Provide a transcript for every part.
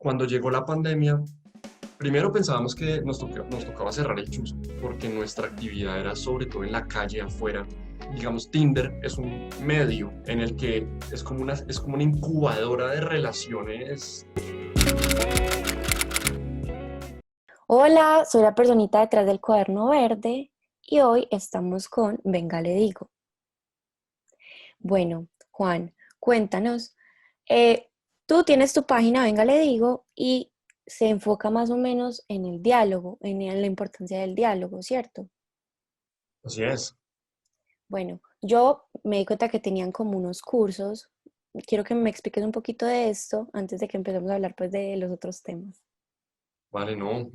Cuando llegó la pandemia, primero pensábamos que nos tocaba cerrar el chuzo, porque nuestra actividad era sobre todo en la calle afuera. Digamos, Tinder es un medio en el que es como una incubadora de relaciones. Hola, soy la personita detrás del cuaderno verde y hoy estamos con Venga, le digo. Bueno, Juan, cuéntanos. eh, Tú tienes tu página Venga, le digo y se enfoca más o menos en el diálogo, en la importancia del diálogo, ¿cierto? Así es. Bueno, yo me di cuenta que tenían como unos cursos. Quiero que me expliques un poquito de esto antes de que empecemos a hablar pues de los otros temas. Vale, no.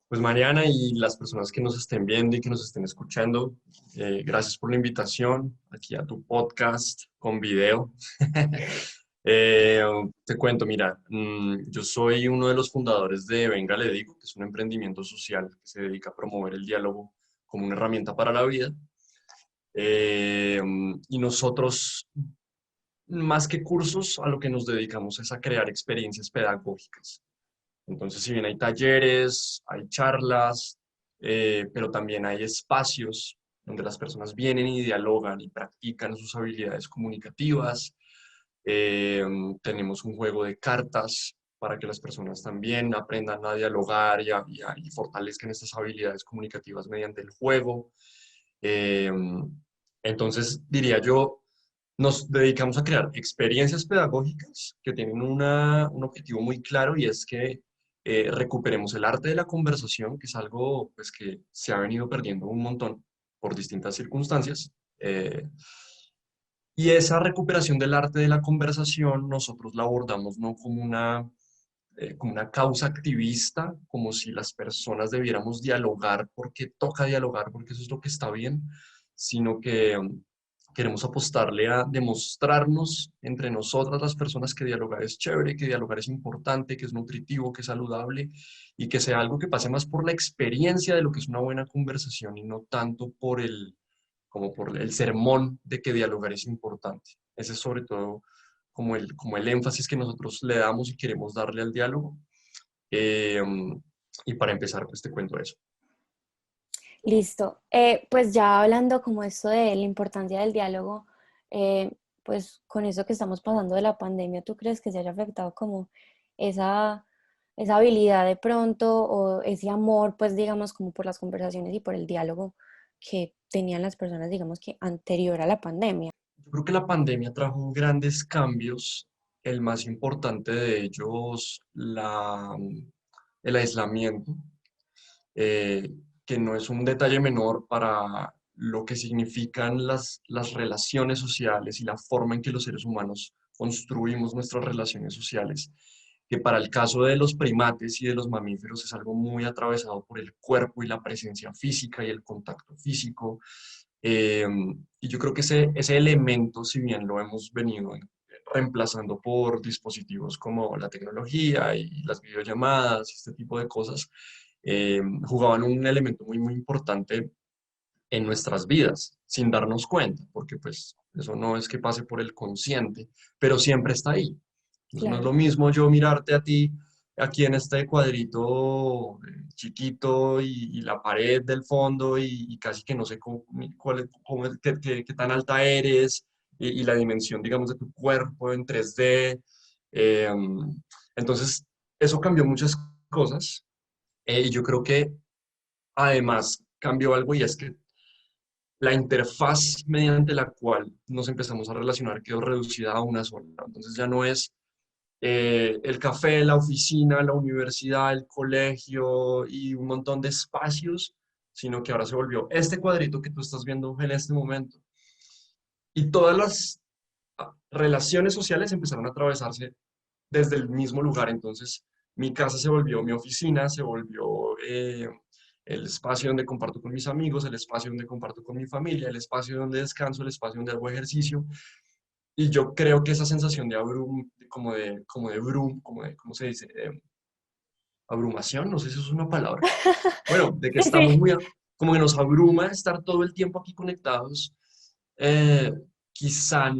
Pues Mariana y las personas que nos estén viendo y que nos estén escuchando, gracias por la invitación aquí a tu podcast con video. Eh, Te cuento, mira, yo soy uno de los fundadores de Venga, le digo, que es un emprendimiento social que se dedica a promover el diálogo como una herramienta para la vida. Y nosotros, más que cursos, a lo que nos dedicamos es a crear experiencias pedagógicas. Entonces, si bien hay talleres, hay charlas, pero también hay espacios donde las personas vienen y dialogan y practican sus habilidades comunicativas. Eh, Tenemos un juego de cartas para que las personas también aprendan a dialogar y fortalezcan estas habilidades comunicativas mediante el juego. Eh, entonces, diría yo, nos dedicamos a crear experiencias pedagógicas que tienen un objetivo muy claro y es que recuperemos el arte de la conversación, que es algo pues, que se ha venido perdiendo un montón por distintas circunstancias. Y esa recuperación del arte de la conversación nosotros la abordamos no como una causa activista, como si las personas debiéramos dialogar porque toca dialogar, porque eso es lo que está bien, sino que queremos apostarle a demostrarnos entre nosotras las personas que dialogar es chévere, que dialogar es importante, que es nutritivo, que es saludable y que sea algo que pase más por la experiencia de lo que es una buena conversación y no tanto como por el sermón de que dialogar es importante. Ese es sobre todo como el énfasis que nosotros le damos y queremos darle al diálogo. Eh, y para empezar, pues te cuento eso. Listo. Pues ya hablando como esto de la importancia del diálogo, eh, pues con eso que estamos pasando de la pandemia, ¿tú crees que se haya afectado como esa, esa habilidad de pronto o ese amor, pues digamos, como por las conversaciones y por el diálogo que tenían las personas, digamos que anterior a la pandemia? Yo creo que la pandemia trajo grandes cambios. El más importante de ellos, el aislamiento, eh, que no es un detalle menor para lo que significan las relaciones sociales y la forma en que los seres humanos construimos nuestras relaciones sociales, que para el caso de los primates y de los mamíferos es algo muy atravesado por el cuerpo y la presencia física y el contacto físico. Eh, y yo creo que ese elemento, si bien lo hemos venido reemplazando por dispositivos como la tecnología y las videollamadas y este tipo de cosas, jugaban un elemento muy, muy importante en nuestras vidas, sin darnos cuenta, porque pues eso no es que pase por el consciente, pero siempre está ahí. Entonces no es Claro. lo mismo yo mirarte a ti aquí en este cuadrito chiquito y la pared del fondo y casi que no sé qué tan alta eres y la dimensión, digamos, de tu cuerpo en 3D. Eh, entonces, eso cambió muchas cosas y yo creo que además cambió algo y es que la interfaz mediante la cual nos empezamos a relacionar quedó reducida a una sola. Entonces ya no es el café, la oficina, la universidad, el colegio y un montón de espacios, sino que ahora se volvió este cuadrito que tú estás viendo en este momento. Y todas las relaciones sociales empezaron a atravesarse desde el mismo lugar. Entonces, mi casa se volvió mi oficina, se volvió el espacio donde comparto con mis amigos, el espacio donde comparto con mi familia, el espacio donde descanso, el espacio donde hago ejercicio. Y yo creo que esa sensación de ¿cómo se dice? Abrumación, no sé si eso es una palabra. Bueno, de que Sí, estamos sí. como que nos abruma estar todo el tiempo aquí conectados, eh, quizá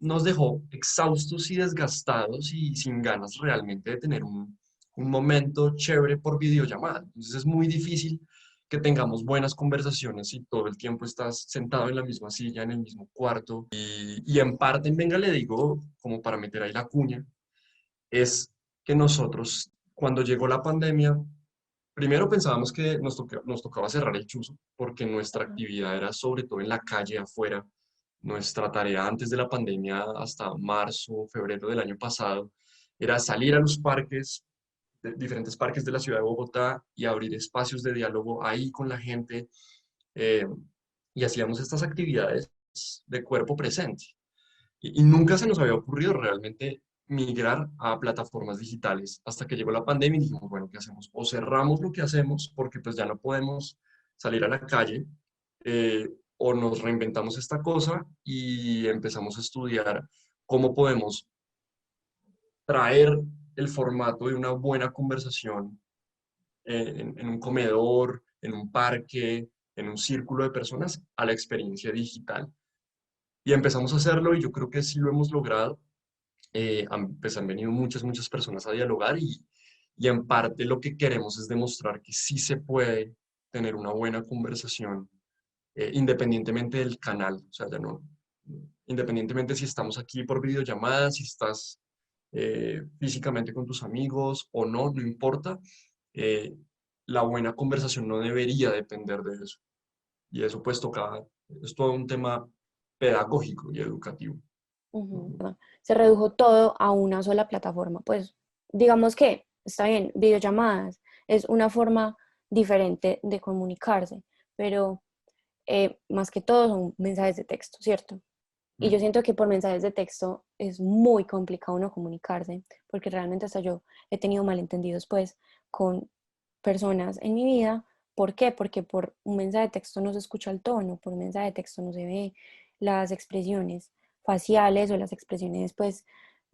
nos dejó exhaustos y desgastados y sin ganas realmente de tener un momento chévere por videollamada. Entonces es muy difícil que tengamos buenas conversaciones si todo el tiempo estás sentado en la misma silla, en el mismo cuarto. Y en parte, venga, le digo, como para meter ahí la cuña, es que nosotros, cuando llegó la pandemia, primero pensábamos que nos tocaba cerrar el chuzo, porque nuestra Ajá. actividad era sobre todo en la calle afuera. Nuestra tarea antes de la pandemia, hasta marzo, febrero del año pasado, era salir a los parques, diferentes parques de la ciudad de Bogotá y abrir espacios de diálogo ahí con la gente. eh, y hacíamos estas actividades de cuerpo presente. Y nunca se nos había ocurrido realmente migrar a plataformas digitales hasta que llegó la pandemia y dijimos, bueno, ¿qué hacemos? O cerramos lo que hacemos porque pues ya no podemos salir a la calle, o nos reinventamos esta cosa y empezamos a estudiar cómo podemos traer el formato de una buena conversación en un comedor, en un parque, en un círculo de personas a la experiencia digital. Y empezamos a hacerlo y yo creo que sí lo hemos logrado. Pues han venido muchas personas a dialogar y en parte lo que queremos es demostrar que sí se puede tener una buena conversación independientemente del canal, o sea, ya no, independientemente si estamos aquí por videollamada, si estás físicamente con tus amigos o no, no importa, eh, la buena conversación no debería depender de eso. Y eso pues toca, es todo un tema pedagógico y educativo. Ujú, perdón. Se redujo todo a una sola plataforma. Pues digamos que, está bien, videollamadas es una forma diferente de comunicarse, pero más que todo son mensajes de texto, ¿cierto? Y yo siento que por mensajes de texto es muy complicado uno comunicarse, porque realmente hasta yo he tenido malentendidos pues con personas en mi vida. ¿Por qué? Porque por un mensaje de texto no se escucha el tono, por un mensaje de texto no se ve las expresiones faciales o las expresiones pues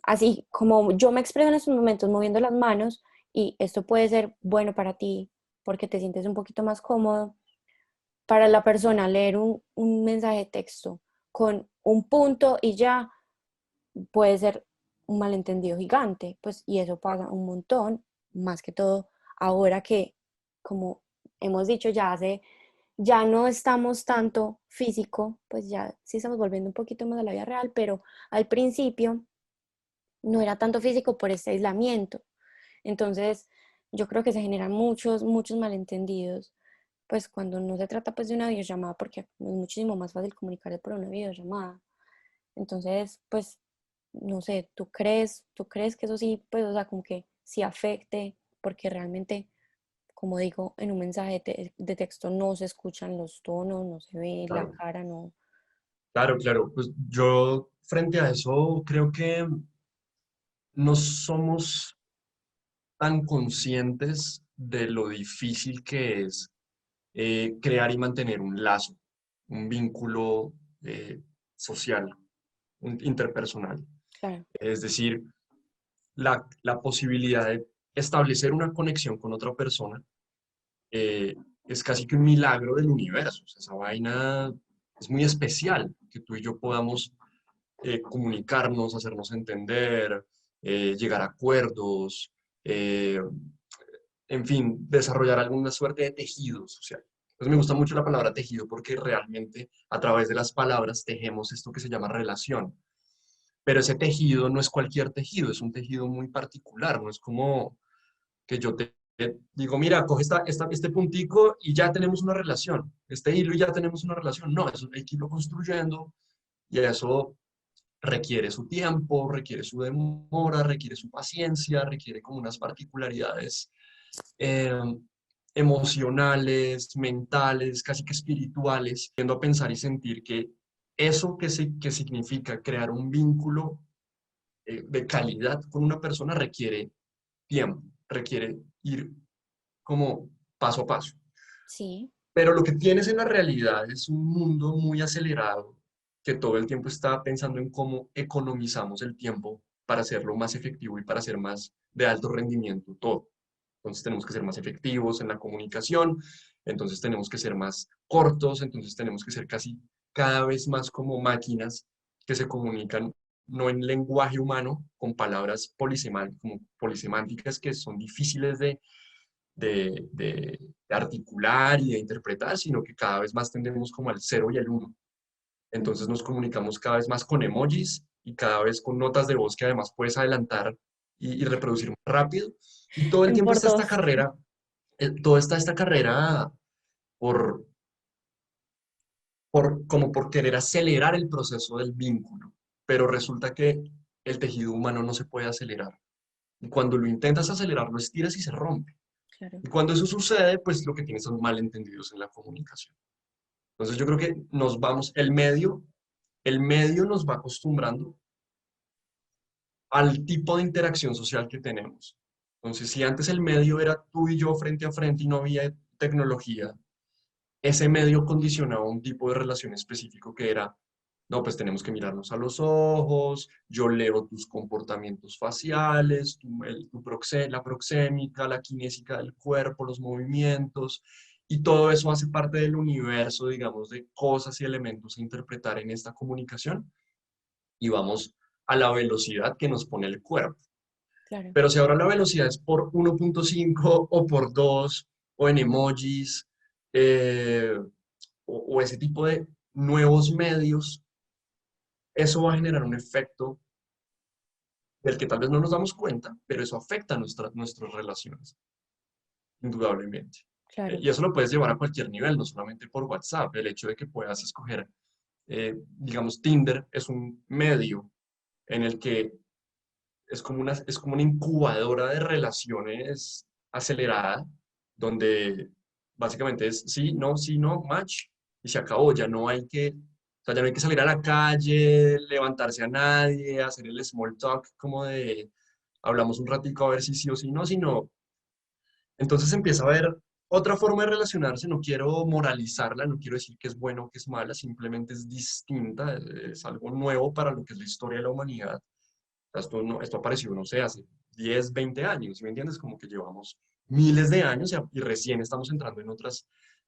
así como yo me expreso en estos momentos moviendo las manos, y esto puede ser bueno para ti porque te sientes un poquito más cómodo. Para la persona leer un mensaje de texto con un punto y ya puede ser un malentendido gigante, pues, y eso pasa un montón, más que todo ahora que, como hemos dicho, ya no estamos tanto físico, pues ya sí estamos volviendo un poquito más a la vida real, pero al principio no era tanto físico por este aislamiento. Entonces, yo creo que se generan muchos malentendidos, pues cuando no se trata pues de una videollamada, porque es muchísimo más fácil comunicarse por una videollamada. Entonces, pues, no sé, ¿tú crees que eso sí, pues, o sea, como que sí afecte? Porque realmente, como digo, en un mensaje de texto no se escuchan los tonos, no se ve la Claro, cara, no. claro, claro. Pues yo frente a eso creo que no somos tan conscientes de lo difícil que es crear y mantener un lazo, un vínculo social, interpersonal. Claro, Es decir, la posibilidad de establecer una conexión con otra persona eh, es casi que un milagro del universo. O sea, esa vaina es muy especial, que tú y yo podamos comunicarnos, hacernos entender, llegar a acuerdos, en fin, desarrollar alguna suerte de tejido social. Entonces me gusta mucho la palabra tejido porque realmente a través de las palabras tejemos esto que se llama relación. Pero ese tejido no es cualquier tejido, es un tejido muy particular, no es como que yo te digo, mira, coge este puntico y ya tenemos una relación, este hilo y ya tenemos una relación. No, eso hay que irlo construyendo y eso requiere su tiempo, requiere su demora, requiere su paciencia, requiere como unas particularidades eh, emocionales, mentales, casi que espirituales, yendo a pensar y sentir que eso que significa crear un vínculo de calidad con una persona requiere tiempo, requiere ir como paso a paso. sí. Pero lo que tienes en la realidad es un mundo muy acelerado que todo el tiempo está pensando en cómo economizamos el tiempo para hacerlo más efectivo y para hacer más de alto rendimiento todo. Entonces tenemos que ser más efectivos en la comunicación, entonces tenemos que ser más cortos, entonces tenemos que ser casi cada vez más como máquinas que se comunican no en lenguaje humano, con palabras como polisemánticas que son difíciles de articular y de interpretar, sino que cada vez más tendemos como al cero y al uno. Entonces Ujú. nos comunicamos cada vez más con emojis y cada vez con notas de voz que además puedes adelantar y reproducir más rápido. Y todo el En tiempo por está esta dos. carrera, todo está esta carrera por, como por querer acelerar el proceso del vínculo, pero resulta que el tejido humano no se puede acelerar. Y cuando lo intentas acelerar, lo estiras y se rompe. Claro. Y cuando eso sucede, pues lo que tienes son malentendidos en la comunicación. Entonces yo creo que nos vamos, el medio nos va acostumbrando al tipo de interacción social que tenemos. Entonces, si antes el medio era tú y yo frente a frente y no había tecnología, ese medio condicionaba un tipo de relación específico que era, no, pues tenemos que mirarnos a los ojos, yo leo tus comportamientos faciales, la proxémica, la kinésica del cuerpo, los movimientos, y todo eso hace parte del universo, digamos, de cosas y elementos a interpretar en esta comunicación, y vamos a la velocidad que nos pone el cuerpo. Claro. Pero si ahora la velocidad es por 1.5 o por 2 o en emojis, eh, o ese tipo de nuevos medios, eso va a generar un efecto del que tal vez no nos damos cuenta, pero eso afecta nuestras relaciones, indudablemente. Claro. Y eso lo puedes llevar a cualquier nivel, no solamente por WhatsApp. El hecho de que puedas escoger, digamos, Tinder es un medio en el que es como una incubadora de relaciones acelerada, donde básicamente es sí, no, match, y se acabó. Ya no hay que, o sea, ya no hay que salir a la calle, levantarse a nadie, hacer el small talk como de hablamos un ratico a ver si sí o si no, sino entonces empieza a haber otra forma de relacionarse. No quiero moralizarla, no quiero decir que es bueno o que es mala, simplemente es distinta, es algo nuevo para lo que es la historia de la humanidad. Esto, no, esto apareció, no sé, hace 10, 20 años, ¿sí me entiendes? Como que llevamos miles de años y recién estamos entrando en otras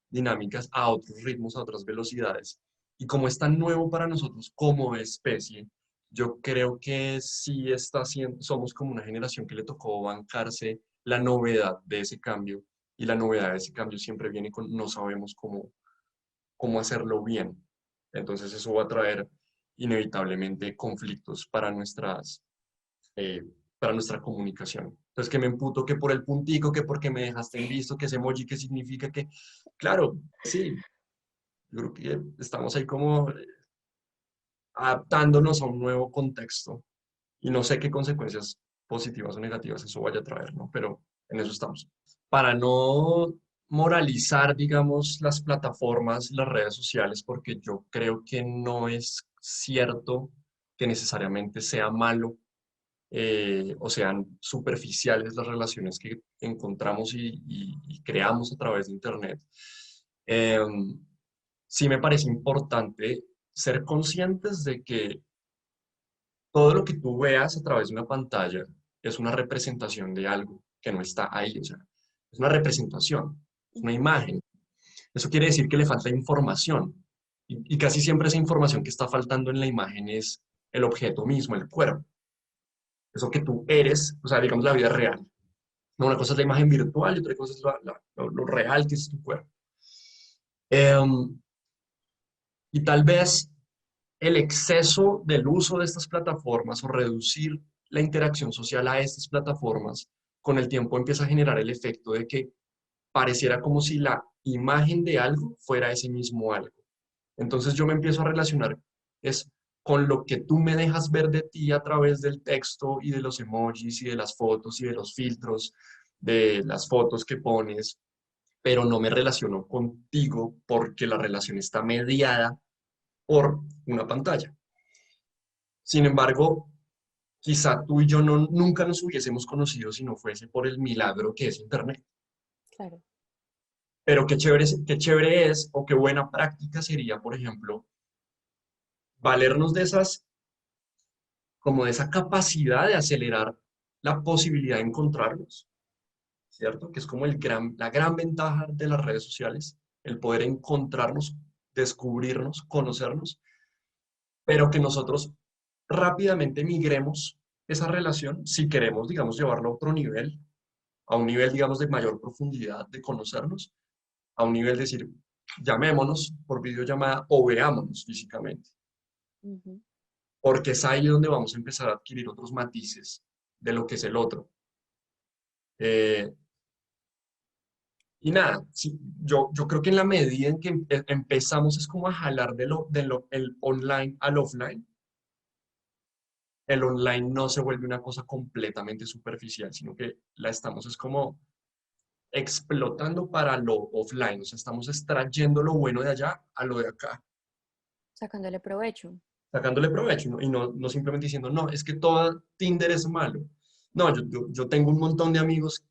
dinámicas, a otros ritmos, a otras velocidades. Y como es tan nuevo para nosotros como especie, yo creo que sí está siendo, somos como una generación que le tocó bancarse la novedad de ese cambio. Y la novedad de ese cambio siempre viene con no sabemos cómo hacerlo bien. Entonces eso va a traer inevitablemente conflictos eh, para nuestra comunicación. Entonces, que me emputo que por el puntico, que porque me dejaste en visto, que ese emoji, que significa que, claro, sí, yo creo que estamos ahí como adaptándonos a un nuevo contexto y no sé qué consecuencias positivas o negativas eso vaya a traer, ¿no? Pero en eso estamos. Para no moralizar, digamos, las plataformas, las redes sociales, porque yo creo que no es cierto que necesariamente sea malo o sean superficiales las relaciones que encontramos y creamos a través de Internet. Eh, sí me parece importante ser conscientes de que todo lo que tú veas a través de una pantalla es una representación de algo que no está ahí, o sea, es una representación, es una Ujú. imagen. Eso quiere decir que le falta información. Y casi siempre esa información que está faltando en la imagen es el objeto mismo, el cuerpo. Eso que tú eres, o sea, digamos la vida real. No, una cosa es la imagen virtual y otra cosa es lo real que es tu cuerpo. Em, y tal vez el exceso del uso de estas plataformas o reducir la interacción social a estas plataformas, con el tiempo empieza a generar el efecto de que pareciera como si la imagen de algo fuera ese mismo algo. Entonces yo me empiezo a relacionar es con lo que tú me dejas ver de ti a través del texto y de los emojis y de las fotos y de los filtros, de las fotos que pones, pero no me relaciono contigo porque la relación está mediada por una pantalla. Sin embargo, quizá tú y yo nunca nos hubiésemos conocido si no fuese por el milagro que es Internet. Claro. Pero qué chévere es o qué buena práctica sería, por ejemplo, valernos de esas, como de esa capacidad de acelerar la posibilidad de encontrarnos, ¿cierto? Que es como la gran ventaja de las redes sociales, el poder encontrarnos, descubrirnos, conocernos, pero que nosotros rápidamente migremos esa relación si queremos, digamos, llevarlo a otro nivel, a un nivel, digamos, de mayor profundidad de conocernos, a un nivel de decir, llamémonos por videollamada o veámonos físicamente, Ujú. porque es ahí donde vamos a empezar a adquirir otros matices de lo que es el otro. Eh, y nada, sí, yo creo que en la medida en que empezamos es como a jalar el online al offline, el online no se vuelve una cosa completamente superficial, sino que la estamos es como explotando para lo offline, o sea, estamos extrayendo lo bueno de allá a lo de acá, Sacándole provecho. sacándole provecho, ¿no? Y no simplemente diciendo, no, es que todo Tinder es malo. No, yo tengo un montón de amigos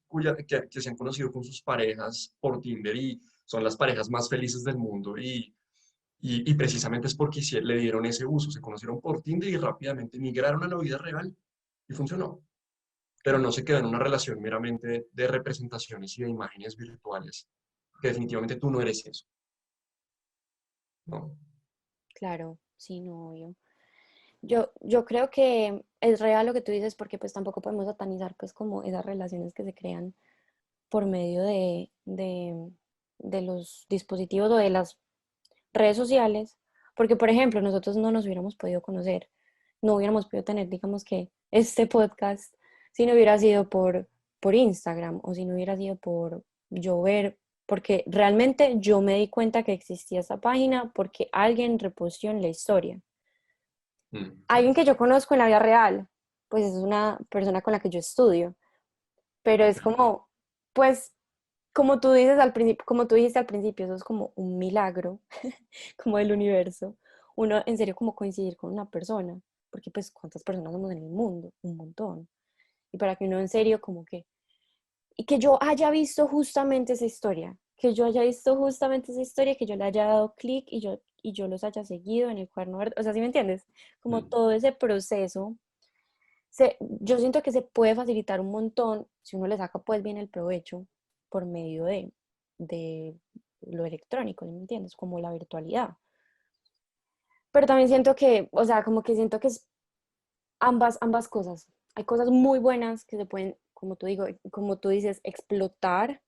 que se han conocido con sus parejas por Tinder y son las parejas más felices del mundo y precisamente es porque le dieron ese uso, se conocieron por Tinder y rápidamente migraron a la vida real y funcionó, pero Claro, no se quedó en una relación meramente de representaciones y de imágenes virtuales, que definitivamente tú no eres eso, ¿no? claro, sí, no, obvio. Yo creo que es real lo que tú dices porque pues tampoco podemos satanizar pues como esas relaciones que se crean por medio de los dispositivos o de las redes sociales, porque por ejemplo nosotros no nos hubiéramos podido conocer, no hubiéramos podido tener, digamos que este podcast, si no hubiera sido por Instagram o si no hubiera sido por yo ver, porque realmente yo me di cuenta que existía esa página porque alguien reposteó en la historia. Mm, Alguien que yo conozco en la vida real, pues es una persona con la que yo estudio, pero ok. es como, pues, como tú dices al principio, como tú dijiste al principio, eso es como un milagro, como del universo. Uno en serio como coincidir con una persona, porque pues cuántas personas somos en el mundo, un montón. Y para que uno en serio como que, y que yo haya visto justamente esa historia, que yo haya visto justamente esa historia, que yo le haya dado clic y yo los haya seguido en el cuaderno verde, o sea, ¿sí me entiendes? Como Mm, todo ese proceso yo siento que se puede facilitar un montón si uno le saca pues bien el provecho por medio de lo electrónico, ¿sí me entiendes? Como la virtualidad. Pero también siento que, o sea, como que siento que es ambas cosas. Hay cosas muy buenas que se pueden, como tú digo, como tú dices, explotar,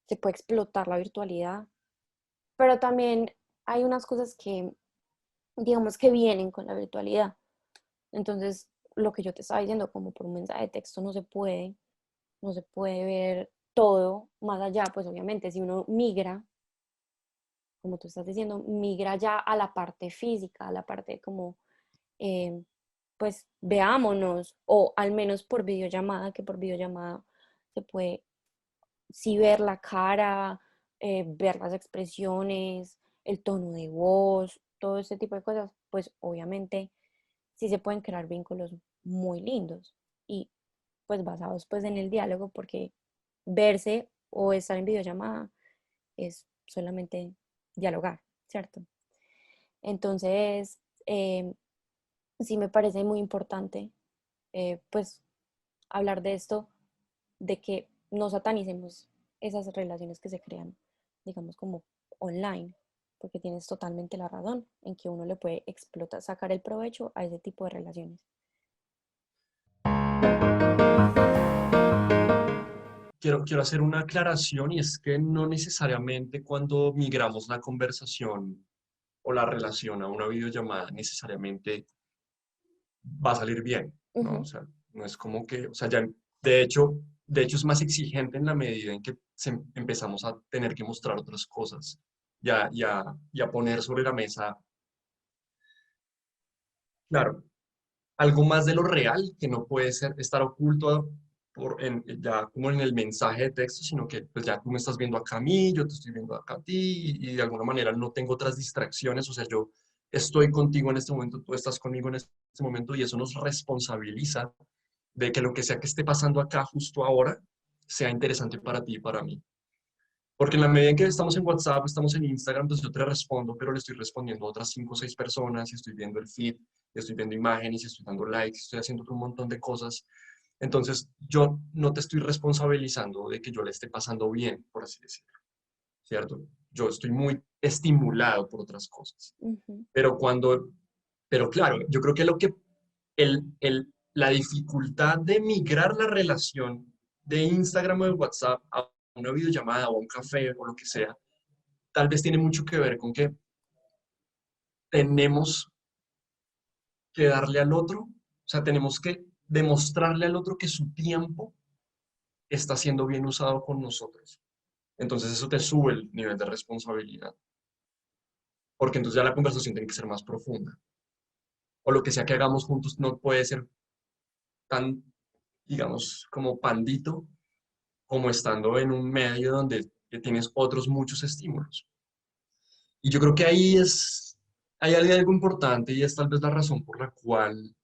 se puede explotar la virtualidad, pero también hay unas cosas que, digamos, que vienen con la virtualidad. Entonces, lo que yo te estaba diciendo, como por un mensaje de texto no se puede ver todo más allá, pues obviamente si uno migra, como tú estás diciendo, migra ya a la parte física, a la parte como, eh, pues veámonos, o al menos por videollamada, que por videollamada se puede sí ver la cara, ver las expresiones, el tono de voz, todo ese tipo de cosas, pues obviamente sí se pueden crear vínculos muy lindos y pues basados pues en el diálogo porque verse o estar en videollamada es solamente dialogar, ¿cierto? Entonces, sí me parece muy importante pues hablar de esto, de que no satanicemos esas relaciones que se crean, digamos como online, porque tienes totalmente la razón en que uno le puede explotar, sacar el provecho a ese tipo de relaciones. quiero hacer una aclaración y es que no necesariamente cuando migramos la conversación o la relación a una videollamada necesariamente va a salir bien, ¿no? O Ujú. sea, no es como que, o sea, ya, de hecho es más exigente en la medida en que empezamos a tener que mostrar otras cosas, ya poner sobre la mesa, claro, algo más de lo real que no puede ser, estar oculto ya como en el mensaje de texto, sino que pues ya tú me estás viendo acá a mí, yo te estoy viendo acá a ti y de alguna manera no tengo otras distracciones, o sea, yo estoy contigo en este momento, tú estás conmigo en este momento y eso nos responsabiliza de que lo que sea que esté pasando acá justo ahora sea interesante para ti y para mí. Porque en la medida en que estamos en WhatsApp, estamos en Instagram, pues yo te respondo, pero le estoy respondiendo a otras 5 o 6 personas y estoy viendo el feed, y estoy viendo imágenes, y estoy dando likes, estoy haciendo otro montón de cosas. Entonces, yo no te estoy responsabilizando de que yo le esté pasando bien, por así decirlo, ¿cierto? Yo estoy muy estimulado por otras cosas. Ujú. Pero cuando, pero claro, yo creo que la dificultad de migrar la relación de Instagram o de WhatsApp a una videollamada o a un café o lo que sea, tal vez tiene mucho que ver con que tenemos que darle al otro, o sea, tenemos que demostrarle al otro que su tiempo está siendo bien usado con nosotros. Entonces eso te sube el nivel de responsabilidad, porque entonces ya la conversación tiene que ser más profunda. O lo que sea que hagamos juntos no puede ser tan, digamos, como pandito, como estando en un medio donde tienes otros muchos estímulos. Y yo creo que hay algo importante y es tal vez la razón por la cual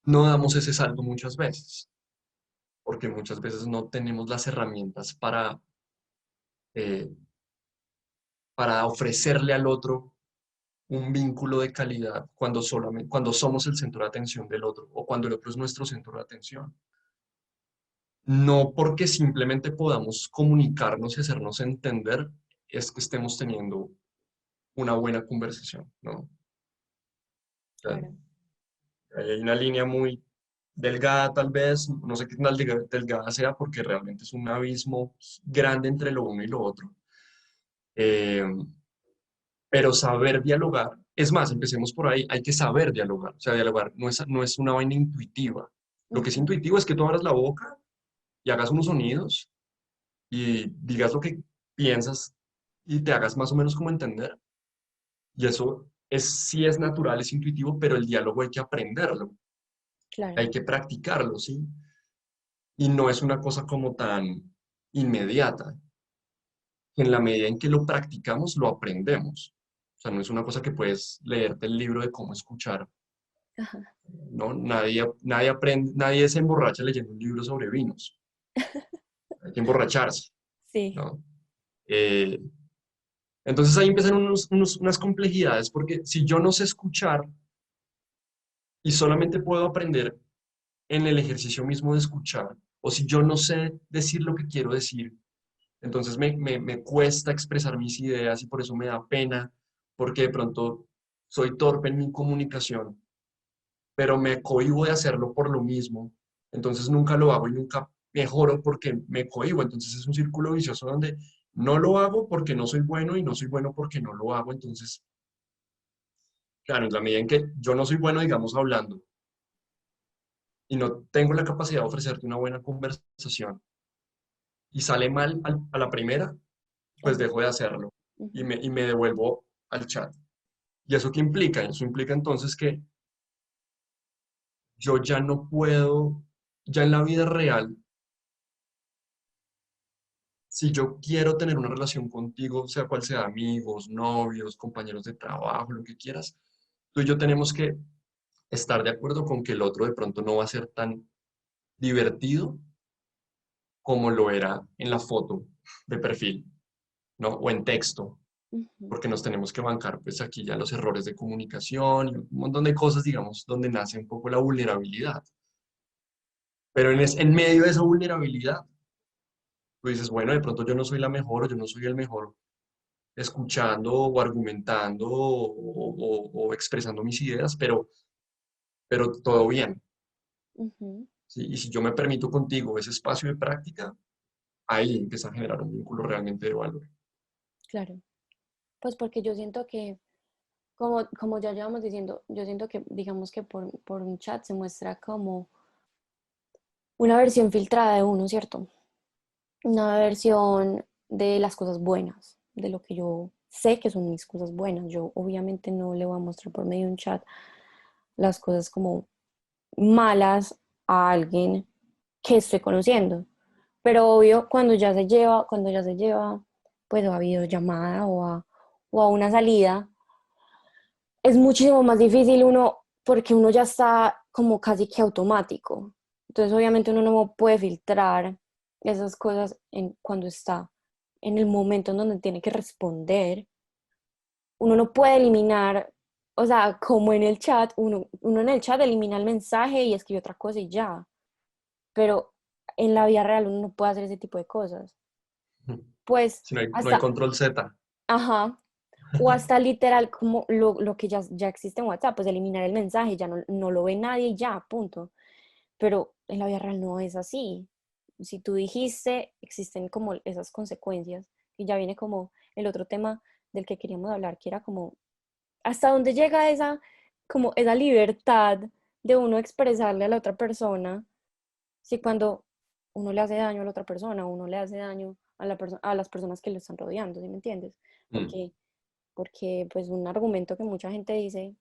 no damos ese salto muchas veces, porque muchas veces no tenemos las herramientas eh, para ofrecerle al otro un vínculo de calidad cuando, solamente, cuando somos el centro de atención del otro o cuando el otro es nuestro centro de atención. No porque simplemente podamos comunicarnos y hacernos entender, es que estemos teniendo una buena conversación, ¿no? O sea, Claro. hay una línea muy delgada tal vez, no sé qué tan delgada sea porque realmente es un abismo grande entre lo uno y lo otro. Eh, pero saber dialogar, es más, empecemos por ahí, hay que saber dialogar, o sea, dialogar no es una vaina intuitiva. Lo que es Ujú. intuitivo es que tú abras la boca y hagas unos sonidos y digas lo que piensas y te hagas más o menos como entender. Y eso sí es natural, es intuitivo, pero el diálogo hay que aprenderlo, Claro. hay que practicarlo, ¿sí? Y no es una cosa como tan inmediata. En la medida en que lo practicamos, lo aprendemos. O sea, no es una cosa que puedes leerte el libro de cómo escuchar, Ajá. ¿no? Nadie aprende, nadie se emborracha leyendo un libro sobre vinos. Hay que emborracharse, Sí. ¿no? Eh, entonces ahí empiezan unas complejidades, porque si yo no sé escuchar y solamente puedo aprender en el ejercicio mismo de escuchar, o si yo no sé decir lo que quiero decir, entonces me cuesta expresar mis ideas y por eso me da pena, porque de pronto soy torpe en mi comunicación, pero me cohíbo de hacerlo por lo mismo, entonces nunca lo hago y nunca mejoro porque me cohíbo, entonces es un círculo vicioso donde no lo hago porque no soy bueno y no soy bueno porque no lo hago, entonces, claro, en la medida en que yo no soy bueno, digamos, hablando y no tengo la capacidad de ofrecerte una buena conversación y sale mal a la primera, pues Claro. dejo de hacerlo Ujú. y me devuelvo al chat. ¿Y eso qué implica? Eso implica entonces que yo ya no puedo, ya en la vida real, si yo quiero tener una relación contigo, sea cual sea, amigos, novios, compañeros de trabajo, lo que quieras, tú y yo tenemos que estar de acuerdo con que el otro de pronto no va a ser tan divertido como lo era en la foto de perfil, ¿no? O en texto, Ujú. porque nos tenemos que bancar, pues aquí ya los errores de comunicación y un montón de cosas, digamos, donde nace un poco la vulnerabilidad. Pero en medio de esa vulnerabilidad, tú dices, bueno, de pronto yo no soy la mejor o yo no soy el mejor escuchando o argumentando o expresando mis ideas, pero todo bien. Ujú. ¿Sí? Y si yo me permito contigo ese espacio de práctica, ahí empieza a generar un vínculo realmente de valor. Claro. Pues porque yo siento que, como ya llevamos diciendo, yo siento que, digamos que por un chat se muestra como una versión filtrada de uno, ¿cierto? Una versión de las cosas buenas, de lo que yo sé que son mis cosas buenas. Yo obviamente no le voy a mostrar por medio de un chat las cosas como malas a alguien que estoy conociendo. Pero obvio, cuando ya se lleva, pues a videollamada o a una salida, es muchísimo más difícil uno, porque uno ya está como casi que automático. Entonces, obviamente uno no puede filtrar esas cosas cuando está en el momento en donde tiene que responder. Uno no puede eliminar, o sea, como en el chat, uno en el chat elimina el mensaje y escribe otra cosa y ya. Pero en la vida real uno no puede hacer ese tipo de cosas. Pues Si no hay hasta, control Z. ajá, O hasta literal, como lo que ya existe en WhatsApp, pues eliminar el mensaje, ya no lo ve nadie y ya, punto. Pero en la vida real no es así. Si tú dijiste, existen como esas consecuencias. Y ya viene como el otro tema del que queríamos hablar, que era como hasta dónde llega como esa libertad de uno expresarle a la otra persona, si cuando uno le hace daño a la otra persona, uno le hace daño a las personas que lo están rodeando, ¿sí me entiendes? Mm, Porque pues un argumento que mucha gente dice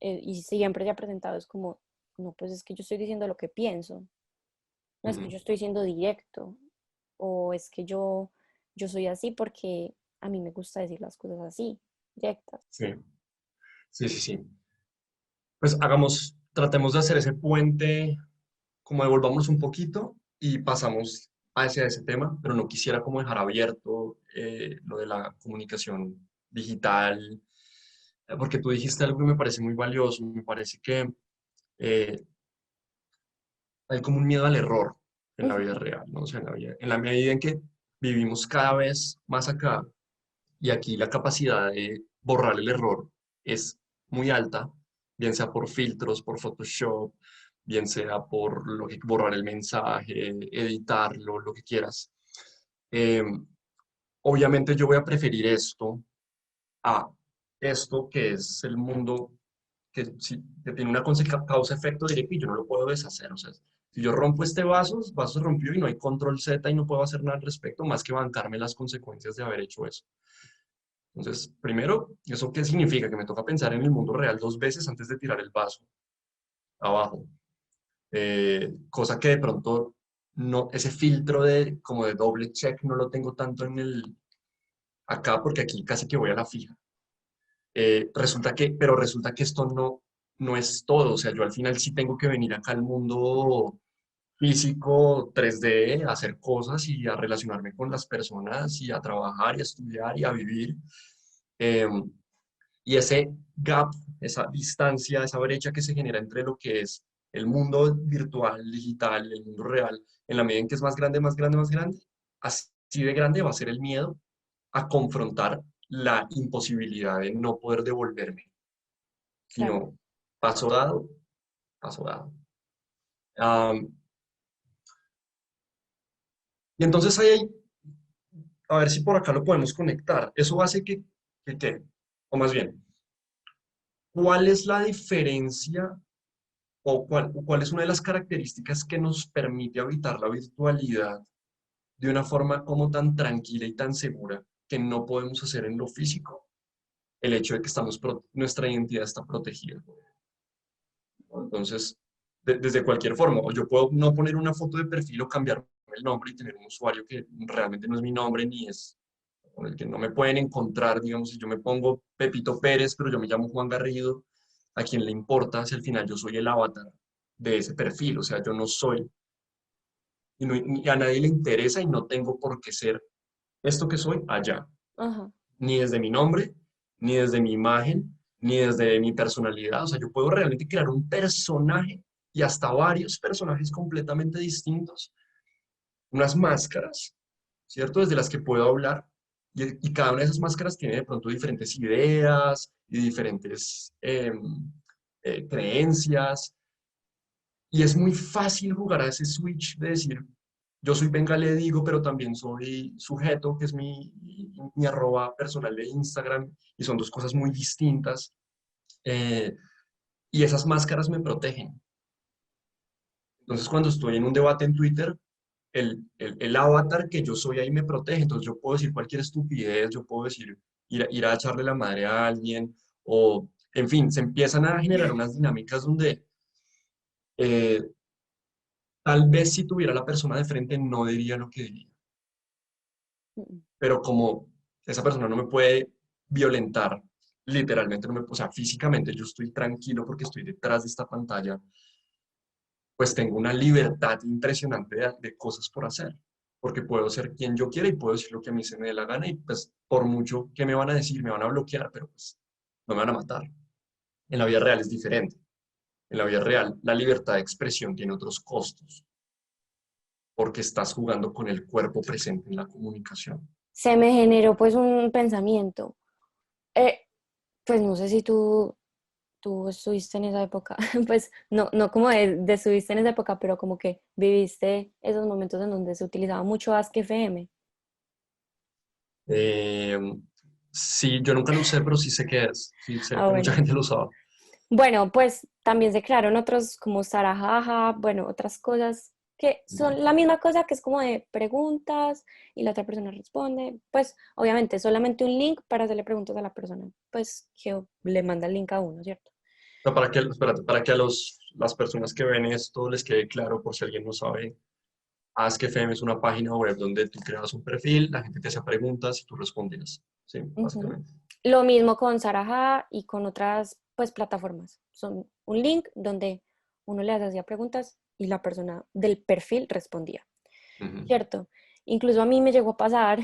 y siempre se ha presentado es como, no, pues es que yo estoy diciendo lo que pienso, no es que ujú. yo estoy siendo directo, o es que yo soy así porque a mí me gusta decir las cosas así, directas. Sí, sí, sí, sí. Pues tratemos de hacer ese puente, como devolvámonos un poquito y pasamos hacia ese tema, pero no quisiera como dejar abierto lo de la comunicación digital, porque tú dijiste algo que me parece muy valioso, me parece que eh, hay como un miedo al error en la vida Ujú, real, ¿no? O sea, en la medida en que vivimos cada vez más acá y aquí la capacidad de borrar el error es muy alta, bien sea por filtros, por Photoshop, bien sea por borrar el mensaje, editarlo, lo que quieras. Eh, Obviamente yo voy a preferir esto a esto que es el mundo que tiene una causa-efecto directo y yo no lo puedo deshacer. O sea, si yo rompo este vaso, el vaso se rompió y no hay control Z y no puedo hacer nada al respecto más que bancarme las consecuencias de haber hecho eso. Entonces, primero, ¿eso qué significa? Que me toca pensar en el mundo real dos veces antes de tirar el vaso abajo. Cosa que de pronto no, ese filtro de como de doble check no lo tengo tanto acá porque aquí casi que voy a la fija. Pero resulta que esto no es todo. O sea, yo al final sí tengo que venir acá al mundo físico 3D, a hacer cosas y a relacionarme con las personas y a trabajar y a estudiar y a vivir. Em, Y ese gap, esa distancia, esa brecha que se genera entre lo que es el mundo virtual, digital, el mundo real, en la medida en que es más grande, más grande, más grande, así de grande va a ser el miedo a confrontar la imposibilidad de no poder devolverme, claro. sino paso dado, paso dado. Am, y entonces a ver si por acá lo podemos conectar. Eso hace que, o más bien, ¿cuál es la diferencia o cuál es una de las características que nos permite habitar la virtualidad de una forma como tan tranquila y tan segura que no podemos hacer en lo físico? El hecho de que nuestra identidad está protegida, ¿no? Entonces, desde cualquier forma, o yo puedo no poner una foto de perfil o cambiar el nombre y tener un usuario que realmente no es mi nombre ni es con el que no me pueden encontrar, digamos, si yo me pongo Pepito Pérez, pero yo me llamo Juan Garrido, ¿a quién le importa si al final yo soy el avatar de ese perfil? O sea, yo no soy, y a nadie le interesa y no tengo por qué ser esto que soy allá, Ajá, ni desde mi nombre, ni desde mi imagen, ni desde mi personalidad. O sea, yo puedo realmente crear un personaje y hasta varios personajes completamente distintos, unas máscaras, ¿cierto? Desde las que puedo hablar. Y cada una de esas máscaras tiene de pronto diferentes ideas y diferentes creencias. Y es muy fácil jugar a ese switch de decir, yo soy Venga le digo, pero también soy sujeto, que es mi arroba personal de Instagram, y son dos cosas muy distintas. eh, y esas máscaras me protegen. Entonces, cuando estoy en un debate en Twitter, el avatar que yo soy ahí me protege. Entonces, yo puedo decir cualquier estupidez, yo puedo decir, ir a echarle la madre a alguien, o, en fin, se empiezan a generar unas dinámicas donde eh, tal vez si tuviera la persona de frente no diría lo que diría, mm, pero como esa persona no me puede violentar, literalmente, o sea, físicamente yo estoy tranquilo porque estoy detrás de esta pantalla, pues tengo una libertad impresionante de cosas por hacer, porque puedo ser quien yo quiera y puedo decir lo que a mí se me dé la gana y pues por mucho que me van a decir, me van a bloquear, pero pues no me van a matar. En la vida real es diferente. En la vida real, la libertad de expresión tiene otros costos, porque estás jugando con el cuerpo presente en la comunicación. se me generó pues un pensamiento. Eh, pues no sé si tú estuviste en esa época, pues no como de estuviste en esa época, pero como que viviste esos momentos en donde se utilizaba mucho Ask FM. Eh, sí, yo nunca lo usé, pero sí sé qué es. Sí sé Ah, que mucha bueno. gente lo usaba. Bueno, pues también se crearon otros como Sarajaja, bueno, otras cosas que Ujú. son la misma cosa, que es como de preguntas y la otra persona responde. Pues obviamente solamente un link para hacerle preguntas a la persona, pues que le manda el link a uno, ¿cierto? Pero para que, espérate, para que a las personas que ven esto les quede claro, por si alguien no sabe, Ask FM es una página web donde tú creas un perfil, la gente te hace preguntas y tú respondes. Sí, Ujú. básicamente. Lo mismo con Saraja y con otras pues plataformas. Son un link donde uno le hacía preguntas y la persona del perfil respondía, Ujú, ¿cierto? Incluso a mí me llegó a pasar,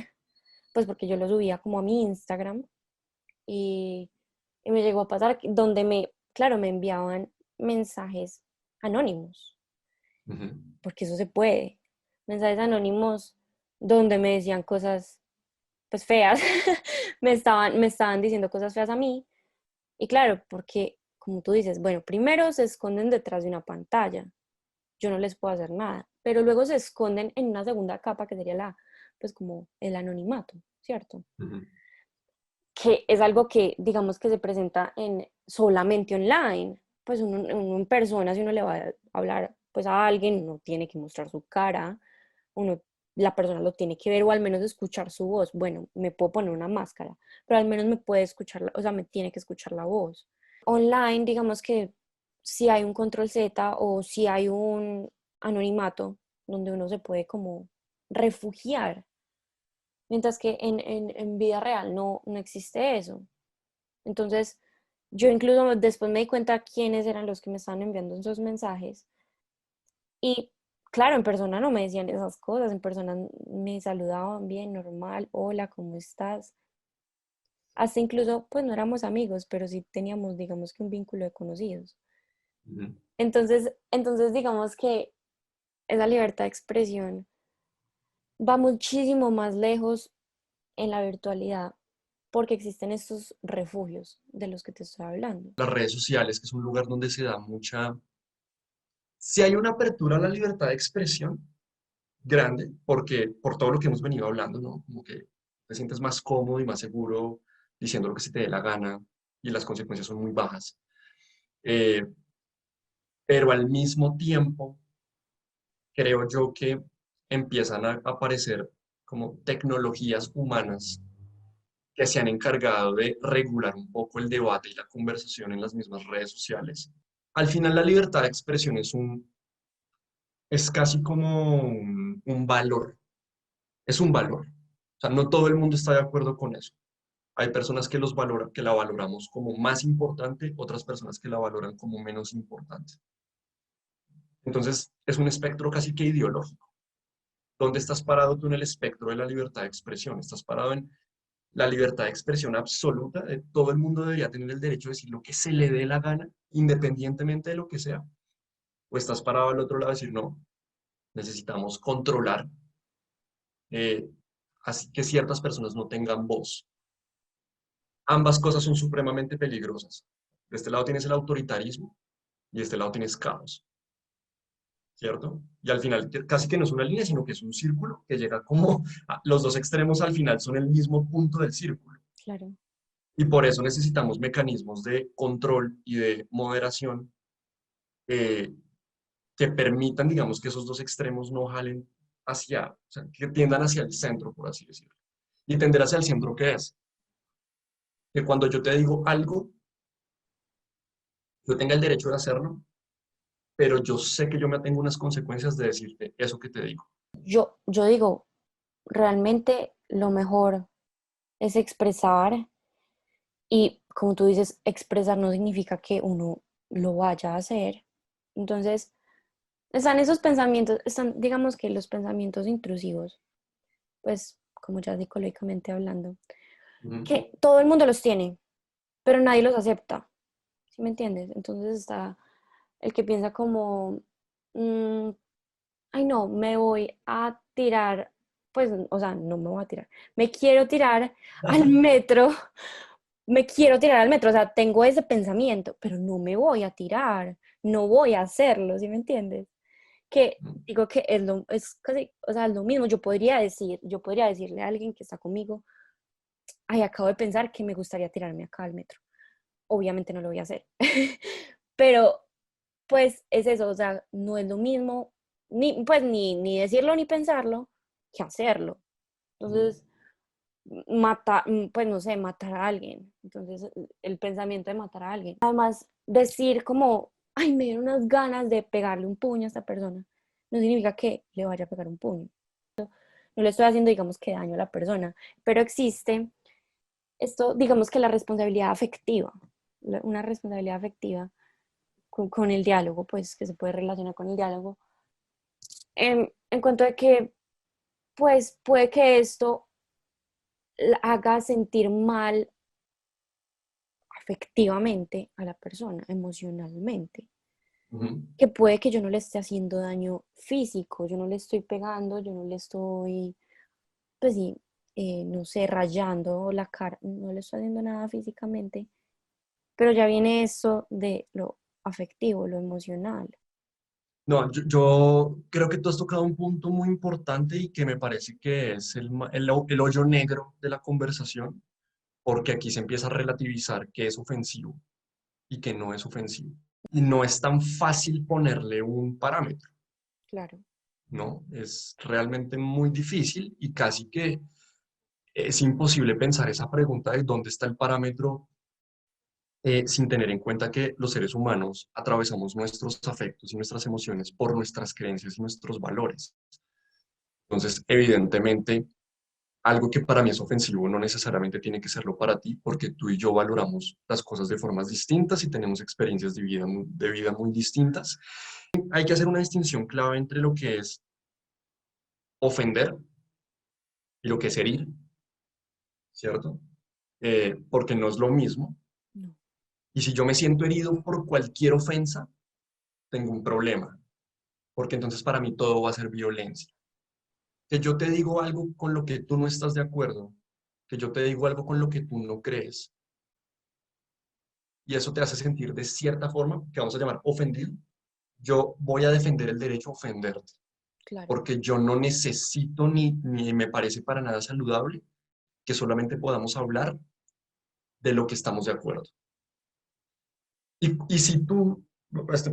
pues porque yo lo subía como a mi Instagram y, y me llegó a pasar donde claro, me enviaban mensajes anónimos, ujú, porque eso se puede. Mensajes anónimos donde me decían cosas pues feas, me estaban diciendo cosas feas a mí. Y claro, porque como tú dices, bueno, primero se esconden detrás de una pantalla, yo no les puedo hacer nada, pero luego se esconden en una segunda capa que sería pues como el anonimato, ¿cierto? ujú, Que es algo que digamos que se presenta solamente online, pues uno en persona, si uno le va a hablar pues a alguien, uno tiene que mostrar su cara, uno, la persona lo tiene que ver o al menos escuchar su voz. Bueno, me puedo poner una máscara, pero al menos me puede escuchar, o sea, me tiene que escuchar la voz. Online, digamos que si hay un control Z o si hay un anonimato donde uno se puede como refugiar, mientras que en vida real no existe eso. Entonces, yo incluso después me di cuenta quiénes eran los que me estaban enviando esos mensajes y claro, en persona no me decían esas cosas, en persona me saludaban bien, normal, hola, ¿cómo estás? Hasta incluso, pues no éramos amigos, pero sí teníamos, digamos que un vínculo de conocidos. ujú. Entonces digamos que esa libertad de expresión va muchísimo más lejos en la virtualidad porque existen estos refugios de los que te estoy hablando. Las redes sociales, que es un lugar donde se da mucha... Si hay una apertura a la libertad de expresión grande, porque por todo lo que hemos venido hablando, ¿no? Como que te sientes más cómodo y más seguro diciendo lo que se te dé la gana y las consecuencias son muy bajas. Eh, pero al mismo tiempo, creo yo que empiezan a aparecer como tecnologías humanas que se han encargado de regular un poco el debate y la conversación en las mismas redes sociales. Al final, la libertad de expresión es casi como un valor, es un valor. O sea, no todo el mundo está de acuerdo con eso. Hay personas que que la valoramos como más importante, otras personas que la valoran como menos importante. Entonces, es un espectro casi que ideológico. ¿Dónde estás parado tú en el espectro de la libertad de expresión? ¿Estás parado en la libertad de expresión absoluta? De todo el mundo debería tener el derecho de decir lo que se le dé la gana, independientemente de lo que sea. ¿O estás parado al otro lado de decir, no, necesitamos controlar, eh, así que ciertas personas no tengan voz? Ambas cosas son supremamente peligrosas. De este lado tienes el autoritarismo y de este lado tienes caos, ¿cierto? Y al final casi que no es una línea, sino que es un círculo que llega como los dos extremos al final son el mismo punto del círculo. Claro. Y por eso necesitamos mecanismos de control y de moderación eh, que permitan, digamos, que esos dos extremos no jalen hacia, o sea, que tiendan hacia el centro, por así decirlo. Y tender hacia el centro, ¿qué es? Que cuando yo te digo algo, yo tenga el derecho de hacerlo, pero yo sé que yo me tengo unas consecuencias de decirte eso que te digo. Yo digo, realmente lo mejor es expresar y como tú dices, expresar no significa que uno lo vaya a hacer. Entonces, están esos pensamientos, están, digamos que los pensamientos intrusivos, pues como ya psicológicamente hablando, Ujú. que todo el mundo los tiene, pero nadie los acepta, ¿sí me entiendes? Entonces está el que piensa como, mm, ay no, me voy a tirar, pues, o sea, no me voy a tirar, me quiero tirar al metro me quiero tirar al metro, o sea, tengo ese pensamiento, pero no me voy a tirar, no voy a hacerlo, ¿sí me entiendes? Que digo que es casi, o sea, es lo mismo, yo podría decirle a alguien que está conmigo, ay, acabo de pensar que me gustaría tirarme acá al metro. Obviamente no lo voy a hacer, pero pues es eso, o sea, no es lo mismo, ni decirlo ni pensarlo, que hacerlo. Entonces, pues no sé, matar a alguien. Entonces, el pensamiento de matar a alguien. Además, decir como, ay, me dieron unas ganas de pegarle un puño a esta persona, no significa que le vaya a pegar un puño. No le estoy haciendo, digamos, que daño a la persona, pero existe esto, digamos que la responsabilidad afectiva, una responsabilidad afectiva con el diálogo, pues que se puede relacionar con el diálogo, en cuanto a que, pues puede que esto haga sentir mal afectivamente a la persona, emocionalmente, Ujú. que puede que yo no le esté haciendo daño físico, yo no le estoy pegando, yo no le estoy, pues sí, no sé, rayando la cara, no le estoy haciendo nada físicamente, pero ya viene eso de lo afectivo, lo emocional. No, yo creo que tú has tocado un punto muy importante y que me parece que es el hoyo negro de la conversación, porque aquí se empieza a relativizar qué es ofensivo y qué no es ofensivo. Y no es tan fácil ponerle un parámetro, Claro, ¿no? Es realmente muy difícil y casi que es imposible pensar esa pregunta de dónde está el parámetro sin tener en cuenta que los seres humanos atravesamos nuestros afectos y nuestras emociones por nuestras creencias y nuestros valores. Entonces, evidentemente, algo que para mí es ofensivo no necesariamente tiene que serlo para ti, porque tú y yo valoramos las cosas de formas distintas y tenemos experiencias de vida muy distintas. Hay que hacer una distinción clave entre lo que es ofender y lo que es herir, ¿cierto? Porque no es lo mismo. no, Y si yo me siento herido por cualquier ofensa, tengo un problema, porque entonces para mí todo va a ser violencia. Que yo te digo algo con lo que tú no estás de acuerdo, que yo te digo algo con lo que tú no crees, y eso te hace sentir de cierta forma, que vamos a llamar ofendido, yo voy a defender el derecho a ofenderte, claro. porque yo no necesito ni me parece para nada saludable que solamente podamos hablar de lo que estamos de acuerdo. Y si tú,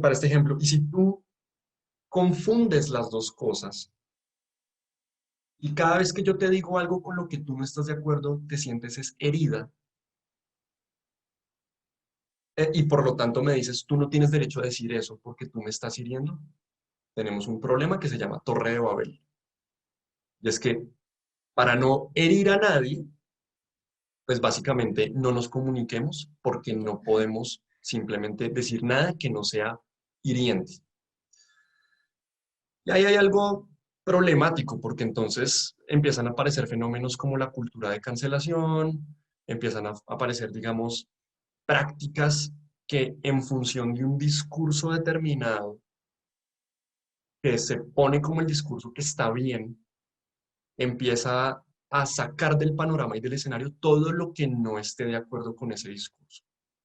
para este ejemplo, y si tú confundes las dos cosas, y cada vez que yo te digo algo con lo que tú no estás de acuerdo, te sientes es herida, y por lo tanto me dices, tú no tienes derecho a decir eso porque tú me estás hiriendo, tenemos un problema que se llama Torre de Babel. Y es que para no herir a nadie, pues básicamente no nos comuniquemos porque no podemos simplemente decir nada que no sea hiriente. Y ahí hay algo problemático porque entonces empiezan a aparecer fenómenos como la cultura de cancelación, empiezan a aparecer, digamos, prácticas que en función de un discurso determinado, que se pone como el discurso que está bien, empieza a sacar del panorama y del escenario todo lo que no esté de acuerdo con ese discurso.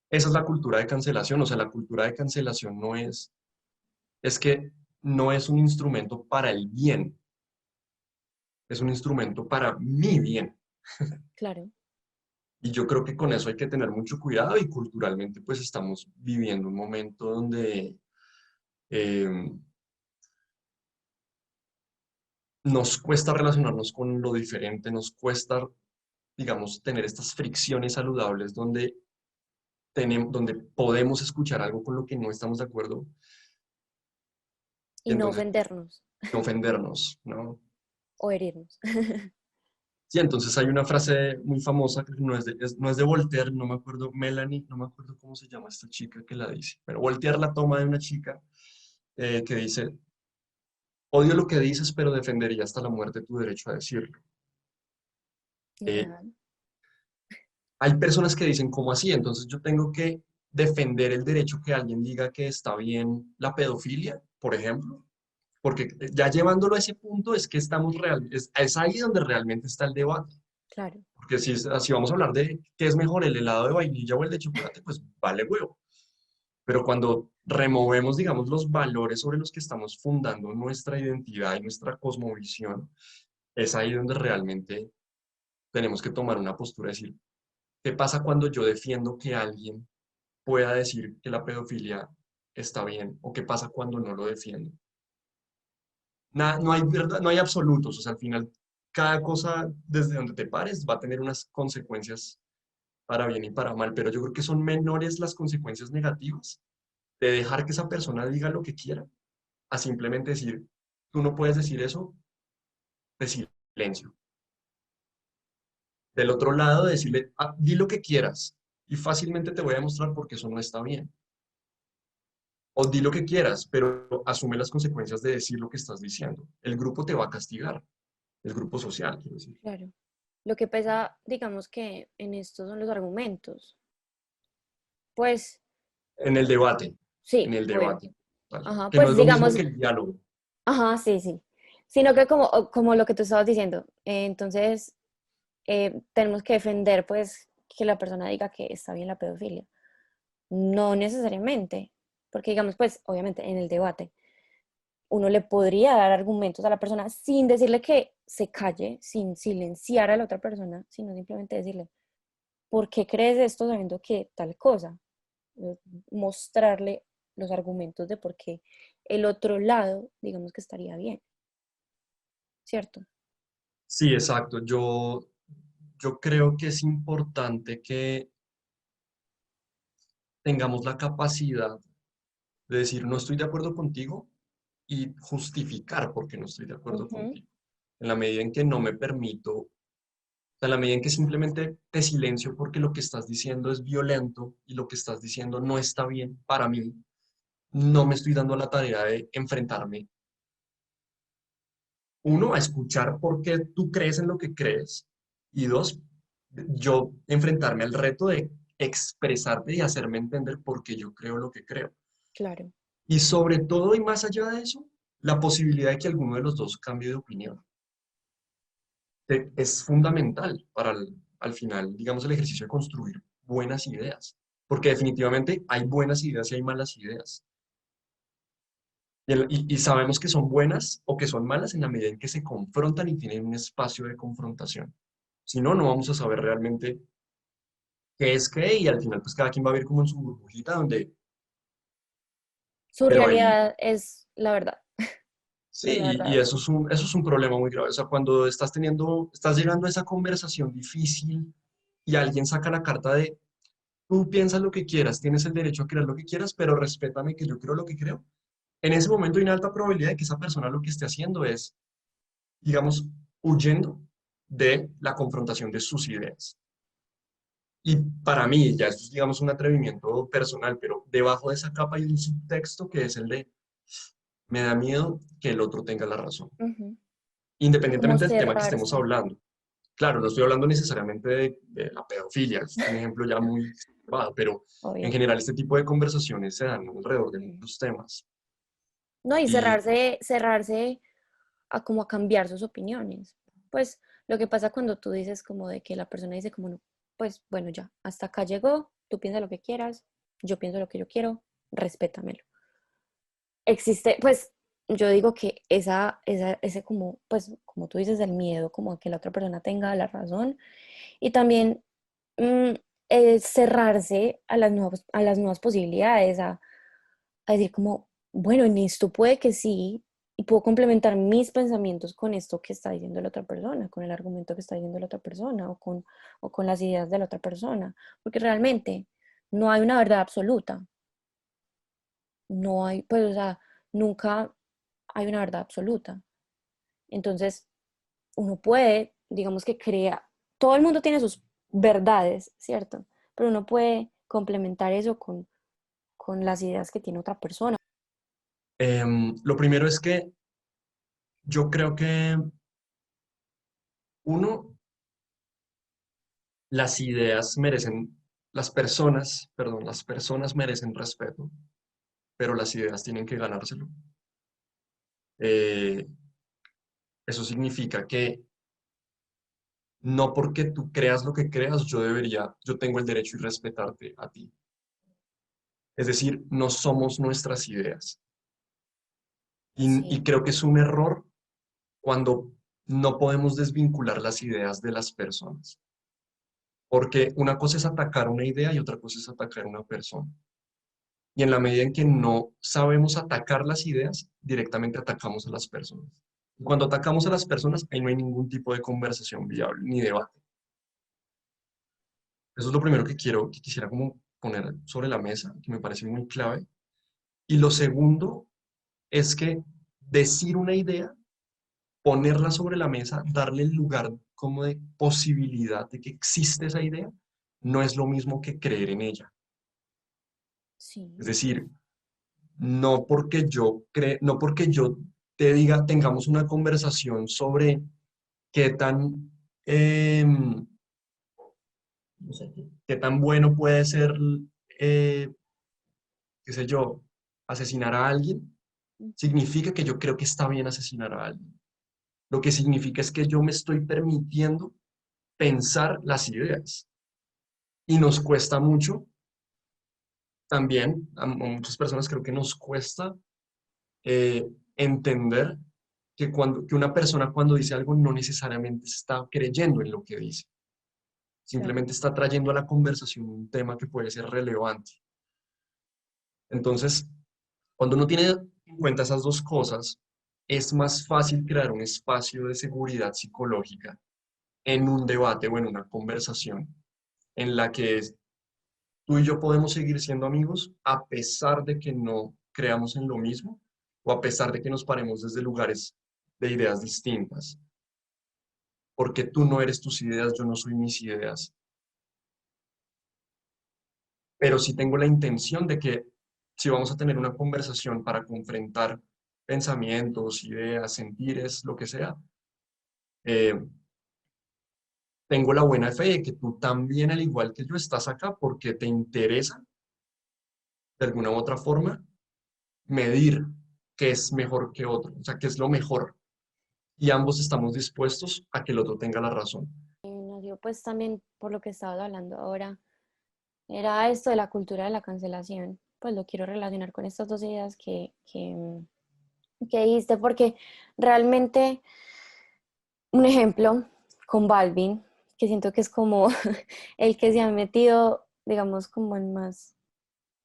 Esa es la cultura de cancelación, o sea, la cultura de cancelación no es que no es un instrumento para el bien, es un instrumento para mi bien. Claro. Y yo creo que con eso hay que tener mucho cuidado y culturalmente pues estamos viviendo un momento donde eh, nos cuesta relacionarnos con lo diferente, nos cuesta, digamos, tener estas fricciones saludables donde podemos escuchar algo con lo que no estamos de acuerdo y Y no entonces ofendernos no ofendernos, ¿no? o herirnos. Sí, entonces hay una frase muy famosa que no es de Voltaire, no me acuerdo, Melanie, no me acuerdo cómo se llama esta chica que la dice, pero Voltaire la toma de una chica que dice, odio lo que dices, pero defendería hasta la muerte tu derecho a decirlo. Eh, Real. Hay personas que dicen, ¿cómo así? Entonces yo tengo que defender el derecho que alguien diga que está bien la pedofilia, por ejemplo, porque ya llevándolo a ese punto es que es ahí donde realmente está el debate. Claro. Porque si vamos a hablar de qué es mejor, el helado de vainilla o el de chocolate, pues vale huevo. Pero cuando removemos, digamos, los valores sobre los que estamos fundando nuestra identidad y nuestra cosmovisión, es ahí donde realmente tenemos que tomar una postura y decir, ¿qué pasa cuando yo defiendo que alguien pueda decir que la pedofilia está bien? ¿O qué pasa cuando no lo defiendo? No hay verdad, no hay absolutos, o sea, al final, cada cosa desde donde te pares va a tener unas consecuencias para bien y para mal, pero yo creo que son menores las consecuencias negativas de dejar que esa persona diga lo que quiera, a simplemente decir, tú no puedes decir eso, de silencio. Del otro lado, decirle, "Ah, di lo que quieras y fácilmente te voy a demostrar por qué eso no está bien. O di lo que quieras, pero asume las consecuencias de decir lo que estás diciendo. El grupo te va a castigar, el grupo social, quiero decir. Claro. Lo que pesa, digamos que en estos son los argumentos. Pues En el debate, en sí, el obvio. debate, ¿vale? Ajá, Que no pues es lo mismo digamos, que el diálogo. ajá, sí, sí. Sino que como lo que tú estabas diciendo, entonces tenemos que defender pues que la persona diga que está bien la pedofilia. No necesariamente, porque digamos pues obviamente en el debate uno le podría dar argumentos a la persona sin decirle que se calle, sin silenciar a la otra persona, sino simplemente decirle, ¿por qué crees esto sabiendo que tal cosa? Mostrarle los argumentos de por qué el otro lado, digamos que estaría bien, ¿cierto? Sí, exacto. Yo creo que es importante que tengamos la capacidad de decir no estoy de acuerdo contigo y justificar por qué no estoy de acuerdo Ujú. contigo. En la medida en que no me permito, o sea, en la medida en que simplemente te silencio porque lo que estás diciendo es violento y lo que estás diciendo no está bien para mí, no me estoy dando la tarea de enfrentarme, uno, a escuchar por qué tú crees en lo que crees y dos, yo enfrentarme al reto de expresarte y hacerme entender por qué yo creo lo que creo. Claro. Y sobre todo y más allá de eso, la posibilidad de que alguno de los dos cambie de opinión. Es fundamental para al final, digamos, el ejercicio de construir buenas ideas, porque definitivamente hay buenas ideas y hay malas ideas. Y sabemos que son buenas o que son malas en la medida en que se confrontan y tienen un espacio de confrontación. Si no, no vamos a saber realmente qué es qué y al final pues cada quien va a ver como en su burbujita donde, Su pero ahí, realidad es la verdad, es la sí, verdad y absoluta. eso es un problema muy grave. O sea, cuando estás llegando a esa conversación difícil y alguien saca la carta de, tú piensas lo que quieras, tienes el derecho a creer lo que quieras, pero respétame que yo creo lo que creo. En ese momento hay una alta probabilidad de que esa persona lo que esté haciendo es, digamos, huyendo de la confrontación de sus ideas. Y para mí, ya esto es, digamos, un atrevimiento personal, pero debajo de esa capa hay un subtexto que es el de, me da miedo que el otro tenga la razón, Ujú. Como independientemente del tema que estemos cerrarse, hablando. Claro, no estoy hablando necesariamente de la pedofilia, es un ejemplo ya muy elevado, pero en obvio. general este tipo de conversaciones se dan alrededor de Ujú. muchos temas. No, y Y cerrarse a como a cambiar sus opiniones. Pues lo que pasa cuando tú dices como de que la persona dice como no, pues bueno, ya, hasta acá llegó, tú piensas lo que quieras, yo pienso lo que yo quiero, respétamelo. Existe, pues yo digo que ese como, pues como tú dices, el miedo como a que la otra persona tenga la razón y también mm, cerrarse a las nuevas posibilidades, a decir como, bueno, en esto puede que sí, y puedo complementar mis pensamientos con esto que está diciendo la otra persona, con el argumento que está diciendo la otra persona, o con las ideas de la otra persona, porque realmente no hay una verdad absoluta, no hay, pues, o sea, nunca hay una verdad absoluta. Entonces, uno puede, digamos que crea, todo el mundo tiene sus verdades, ¿cierto? Pero uno puede complementar eso con las ideas que tiene otra persona. lo primero es que yo creo que, uno, las ideas merecen, las personas merecen respeto, pero las ideas tienen que ganárselo. Eh, Eso significa que no porque tú creas lo que creas, yo tengo el derecho de respetarte a ti. Es decir, no somos nuestras ideas. Y Sí, creo que es un error cuando no podemos desvincular las ideas de las personas. Porque una cosa es atacar una idea y otra cosa es atacar a una persona. Y en la medida en que no sabemos atacar las ideas, directamente atacamos a las personas. Y cuando atacamos a las personas, ahí no hay ningún tipo de conversación viable ni debate. Eso es lo primero que quisiera como poner sobre la mesa, que me parece muy clave. Y lo segundo es que decir una idea, ponerla sobre la mesa, darle el lugar como de posibilidad de que existe esa idea, no es lo mismo que creer en ella. Es sí, decir, no porque yo te diga, tengamos una conversación sobre qué tan, no sé, qué tan bueno puede ser, eh, qué sé yo, asesinar a alguien, significa que yo creo que está bien asesinar a alguien. Lo que significa es que yo me estoy permitiendo pensar las ideas. Y nos cuesta mucho también, a muchas personas creo que nos cuesta entender que una persona cuando dice algo no necesariamente está creyendo en lo que dice, claro. simplemente está trayendo a la conversación un tema que puede ser relevante. Entonces, cuando uno tiene en cuenta esas dos cosas, es más fácil crear un espacio de seguridad psicológica en un debate o en una conversación en la que tú y yo podemos seguir siendo amigos a pesar de que no creamos en lo mismo o a pesar de que nos paremos desde lugares de ideas distintas. Porque tú no eres tus ideas, yo no soy mis ideas. Pero sí tengo la intención de que si vamos a tener una conversación para confrontar pensamientos, ideas, sentires, lo que sea, eh, tengo la buena fe de que tú también, al igual que yo, estás acá porque te interesa, de alguna u otra forma, medir qué es mejor que otro, o sea, qué es lo mejor. Y ambos estamos dispuestos a que el otro tenga la razón. Nació pues también por lo que estabas hablando ahora, era esto de la cultura de la cancelación. Pues lo quiero relacionar con estas dos ideas que dijiste, porque realmente un ejemplo con Balvin, que siento que es como el que se ha metido, digamos, como en más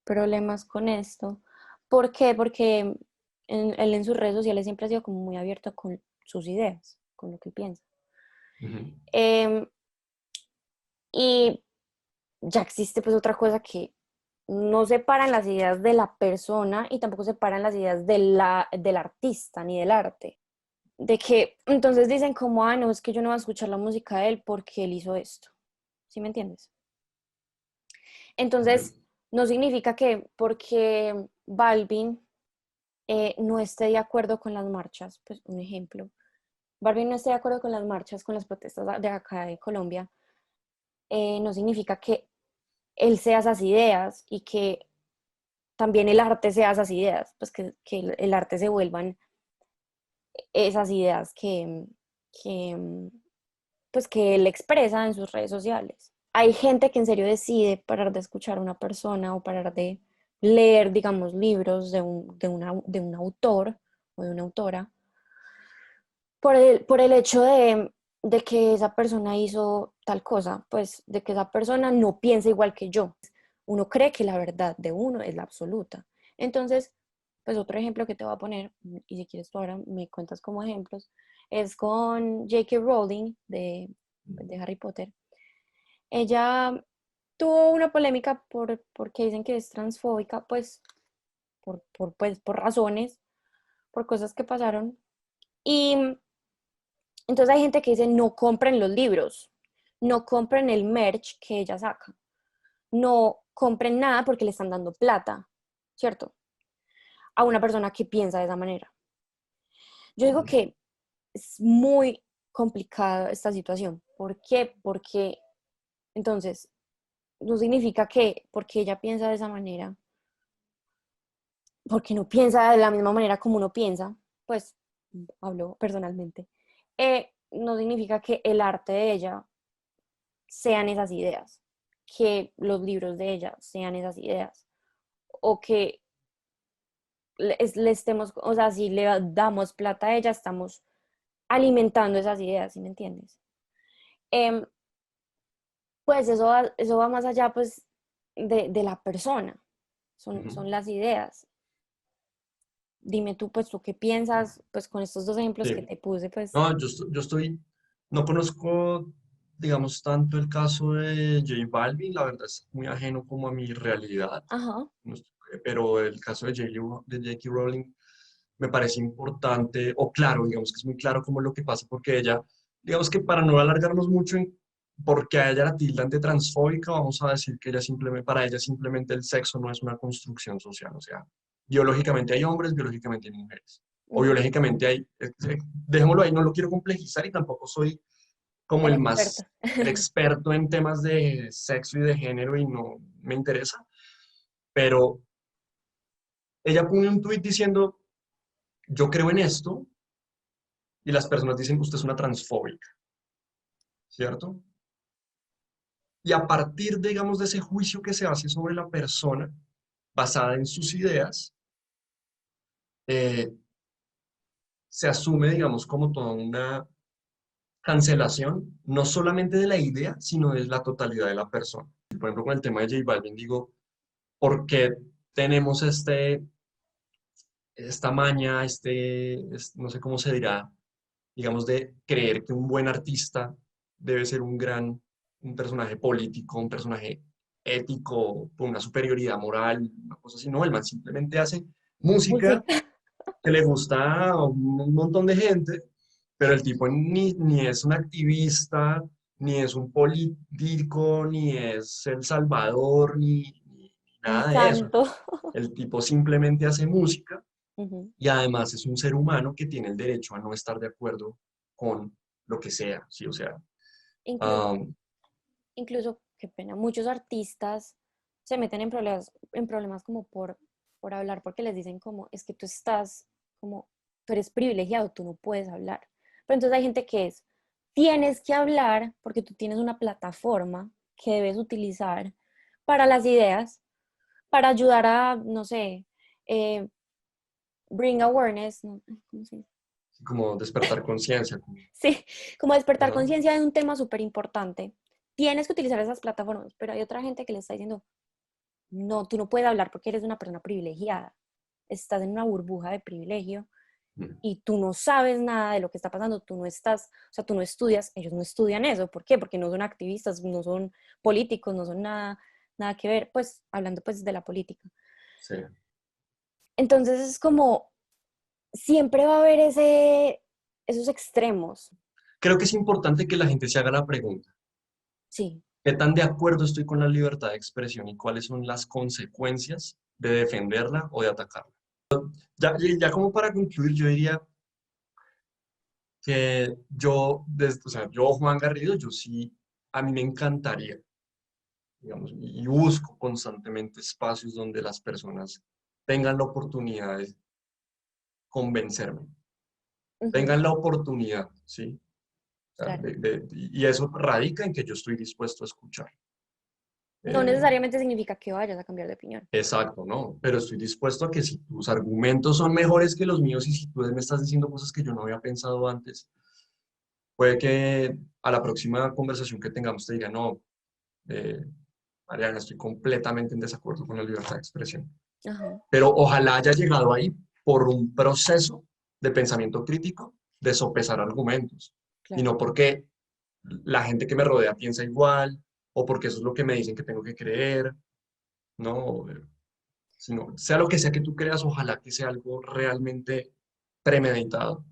problemas con esto. ¿Por qué? Porque él en sus redes sociales siempre ha sido como muy abierto con sus ideas, con lo que él piensa. Ujú, Eh, y ya existe pues otra cosa que no separan las ideas de la persona y tampoco separan las ideas del artista ni del arte. De que entonces dicen como, ah, no, es que yo no voy a escuchar la música de él porque él hizo esto. ¿Sí me entiendes? ok, Entonces, no significa que porque Balvin no esté de acuerdo con las marchas, pues un ejemplo, Balvin no esté de acuerdo con las marchas, con las protestas de acá de Colombia, no significa que él sea esas ideas y que también el arte sea esas ideas, pues que el arte se vuelvan esas ideas que, pues que él expresa en sus redes sociales. Hay gente que en serio decide parar de escuchar a una persona o parar de leer, digamos, libros de un autor o de una autora por el hecho de que esa persona hizo tal cosa, pues de que esa persona no piensa igual que yo. Uno cree que la verdad de uno es la absoluta. Entonces, pues otro ejemplo que te voy a poner, y si quieres tú ahora me cuentas como ejemplos, es con J.K. Rowling de Harry Potter. Ella tuvo una polémica porque dicen que es transfóbica, pues pues por razones, por cosas que pasaron. Y entonces hay gente que dice, no compren los libros, no compren el merch que ella saca, no compren nada porque le están dando plata, ¿cierto? A una persona que piensa de esa manera. Yo digo ujú, que es muy complicada esta situación. ¿Por qué? Porque entonces no significa que porque ella piensa de esa manera, porque no piensa de la misma manera como uno piensa, pues hablo personalmente, no significa que el arte de ella sean esas ideas, que los libros de ella sean esas ideas, o que le estemos, o sea, si le damos plata a ella, estamos alimentando esas ideas, ¿sí me entiendes? Em, pues eso va más allá, pues, de la persona, Ujú. son las ideas. Dime tú, pues, tú qué piensas, pues, con estos dos ejemplos que Sí. te puse, pues, No, yo estoy, no conozco, digamos, tanto el caso de J Balvin, la verdad es muy ajeno como a mi realidad, ajá, pero el caso de de J.K. Rowling me parece importante, o claro, digamos que es muy claro como lo que pasa, porque ella, digamos que para no alargarnos mucho en porque a ella la tildan de transfóbica, vamos a decir que ella simplemente, para ella simplemente el sexo no es una construcción social, o sea, biológicamente hay hombres, biológicamente hay mujeres, o ujú, biológicamente hay, dejémoslo ahí, no lo quiero complejizar y tampoco soy como el el experto. más el experto en temas de sexo y de género y no me interesa, pero ella pone un tuit diciendo, yo creo en esto, y las personas dicen, usted es una transfóbica, ¿cierto? Y a partir, digamos, de ese juicio que se hace sobre la persona, basada en sus ideas, eh, se asume, digamos, como toda una cancelación, no solamente de la idea, sino de la totalidad de la persona. Por ejemplo, con el tema de J Balvin, digo, ¿por qué tenemos esta maña, no sé cómo se dirá, digamos, de creer que un buen artista debe ser un personaje político, un personaje ético, con una superioridad moral, una cosa así? No, el man simplemente hace música Música. que le gusta a un montón de gente, pero el tipo ni es un activista, ni es un político, ni es el salvador, ni Un nada de eso. santo. El tipo simplemente hace música Ujú. y además es un ser humano que tiene el derecho a no estar de acuerdo con lo que sea, ¿sí? O sea, Incluso, um, incluso, qué pena, muchos artistas se meten en problemas como por hablar, porque les dicen como, es que tú estás como, tú eres privilegiado, tú no puedes hablar. Pero entonces hay gente que es, tienes que hablar porque tú tienes una plataforma que debes utilizar para las ideas, para ayudar a, no sé, eh, bring awareness, ¿no? ¿Cómo se dice? como despertar conciencia. Sí, como despertar Ajá. conciencia de un tema súper importante. Tienes que utilizar esas plataformas, pero hay otra gente que le está diciendo, no, tú no puedes hablar porque eres una persona privilegiada. Estás en una burbuja de privilegio y tú no sabes nada de lo que está pasando, tú no estás, o sea, tú no estudias, ellos no estudian eso. ¿Por qué? Porque no son activistas, no son políticos, no son nada, nada que ver, pues hablando pues de la política. Sí. Entonces es como, siempre va a haber esos extremos. Creo que es importante que la gente se haga la pregunta, Sí. ¿qué tan de acuerdo estoy con la libertad de expresión y cuáles son las consecuencias de defenderla o de atacarla? Ya como para concluir, yo diría que o sea, yo, Juan Garrido, yo sí, a mí me encantaría, digamos, y busco constantemente espacios donde las personas tengan la oportunidad de convencerme, Ujú, tengan la oportunidad, ¿sí? O sea, claro. y eso radica en que yo estoy dispuesto a escuchar. No Eh, necesariamente significa que vayas a cambiar de opinión. exacto, ¿no? Pero estoy dispuesto a que si tus argumentos son mejores que los míos y si tú me estás diciendo cosas que yo no había pensado antes, puede que a la próxima conversación que tengamos te diga, no, eh, Mariana, estoy completamente en desacuerdo con la libertad de expresión. Ajá, Pero ojalá haya llegado ahí por un proceso de pensamiento crítico, de sopesar argumentos, y claro. no porque la gente que me rodea piensa igual o porque eso es lo que me dicen que tengo que creer, no, sino sea lo que sea que tú creas, ojalá que sea algo realmente premeditado.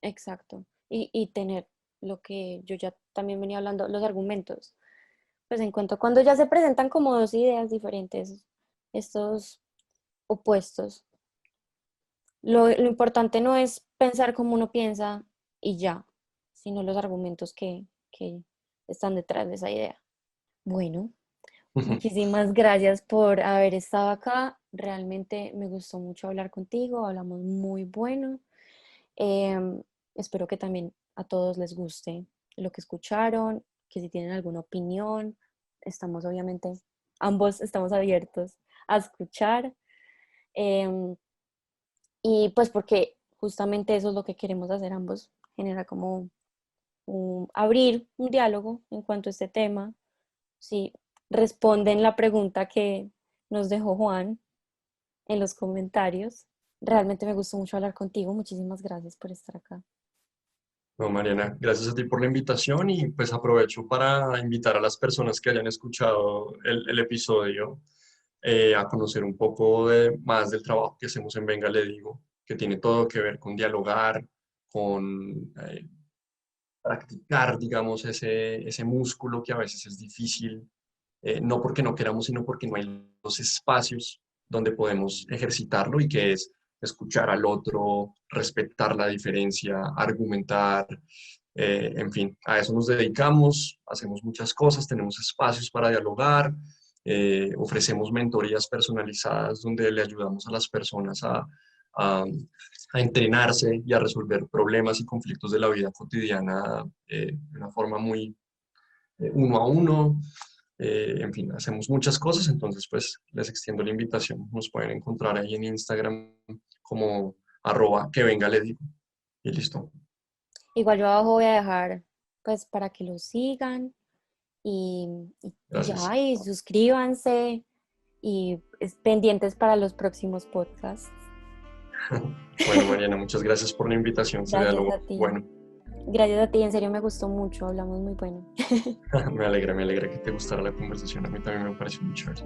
Exacto. Y tener lo que yo ya también venía hablando, los argumentos. Pues en cuanto cuando ya se presentan como dos ideas diferentes, estos opuestos, lo importante no es pensar como uno piensa y ya, sino los argumentos que están detrás de esa idea. Bueno, muchísimas gracias por haber estado acá. Realmente me gustó mucho hablar contigo, hablamos muy bueno. Espero que también a todos les guste lo que escucharon, que si tienen alguna opinión, estamos obviamente, ambos estamos abiertos a escuchar. Em, y pues porque justamente eso es lo que queremos hacer ambos, generar como abrir un diálogo en cuanto a este tema. Si responden la pregunta que nos dejó Juan en los comentarios. Realmente me gustó mucho hablar contigo. Muchísimas gracias por estar acá. No, Mariana, gracias a ti por la invitación y pues aprovecho para invitar a las personas que hayan escuchado el episodio a conocer un poco más del trabajo que hacemos en Venga, le digo, que tiene todo que ver con dialogar, con practicar, digamos, ese músculo que a veces es difícil, no porque no queramos, sino porque no hay los espacios donde podemos ejercitarlo y que es escuchar al otro, respetar la diferencia, argumentar, en fin, a eso nos dedicamos, hacemos muchas cosas, tenemos espacios para dialogar, ofrecemos mentorías personalizadas donde le ayudamos a las personas a, a entrenarse y a resolver problemas y conflictos de la vida cotidiana de una forma muy uno a uno. En fin, hacemos muchas cosas, entonces pues les extiendo la invitación. Nos pueden encontrar ahí en Instagram como @ que venga le digo. Y listo. Igual yo abajo voy a dejar pues para que lo sigan y, y Gracias. ya, y suscríbanse y pendientes para los próximos podcasts. Bueno, Mariana, muchas gracias por la invitación. Sería Gracias algo a ti. bueno. Gracias a ti, en serio me gustó mucho, hablamos muy bueno. Me alegra que te gustara la conversación. A mí también me pareció muy chévere.